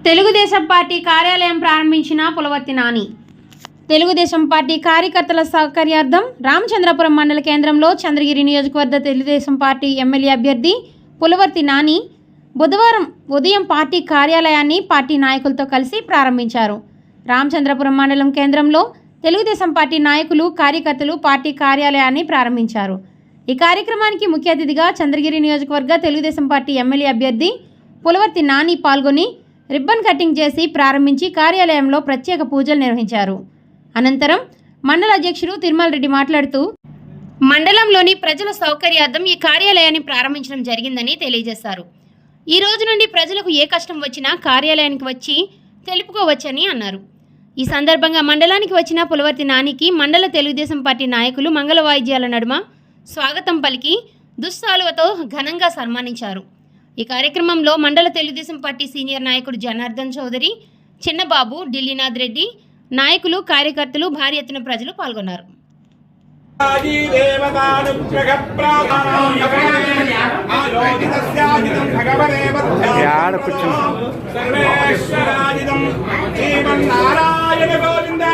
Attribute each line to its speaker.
Speaker 1: Telugu Desam party కార్యాలయం ప్రారంభించిన Pulavarthi Nani. Telugu Desam party కార్యకర్తల సౌకర్యార్థం రామచంద్రపురం మండల కేంద్రంలో చంద్రగిరి నియోజకవర్గ తెలుగుదేశం పార్టీ ఎమ్మెల్యే అభ్యర్థి పులవర్తి నాని బుధవారం ఉదయం పార్టీ కార్యాలయాన్ని పార్టీ నాయకులతో కలిసి ప్రారంభించారు. రామచంద్రపురం మండలం కేంద్రంలో తెలుగుదేశం పార్టీ నాయకులు, కార్యకర్తలు పార్టీ కార్యాలయాన్ని ప్రారంభించారు. ఈ కార్యక్రమానికి ముఖ్య అతిథిగా చంద్రగిరి నియోజకవర్గ తెలుగుదేశం పార్టీ ఎమ్మెల్యే అభ్యర్థి పులవర్తి నాని పాల్గొని రిబ్బన్ కటింగ్ చేసి ప్రారంభించి కార్యాలయంలో ప్రత్యేక పూజలు నిర్వహించారు. అనంతరం మండల అధ్యక్షుడు తిరుమల రెడ్డి మాట్లాడుతూ మండలంలోని ప్రజల సౌకర్యార్థం ఈ కార్యాలయాన్ని ప్రారంభించడం జరిగిందని తెలియజేశారు. ఈ రోజు నుండి ప్రజలకు ఏ కష్టం వచ్చినా కార్యాలయానికి వచ్చి తెలుపుకోవచ్చని అన్నారు. ఈ సందర్భంగా మండలానికి వచ్చిన పులవర్తి నానికి మండల తెలుగుదేశం పార్టీ నాయకులు మంగళ వాయిద్యాల నడుమ స్వాగతం పలికి దుస్సాలువతో ఘనంగా సన్మానించారు. ఈ కార్యక్రమంలో మండల తెలుగుదేశం పార్టీ సీనియర్ నాయకుడు జనార్దన్ చౌదరి, చిన్నబాబు, ఢిల్లీనాథ్ రెడ్డి, నాయకులు, కార్యకర్తలు, భారీ ఎత్తున ప్రజలు పాల్గొన్నారు.
Speaker 2: నారాయణ గోవింద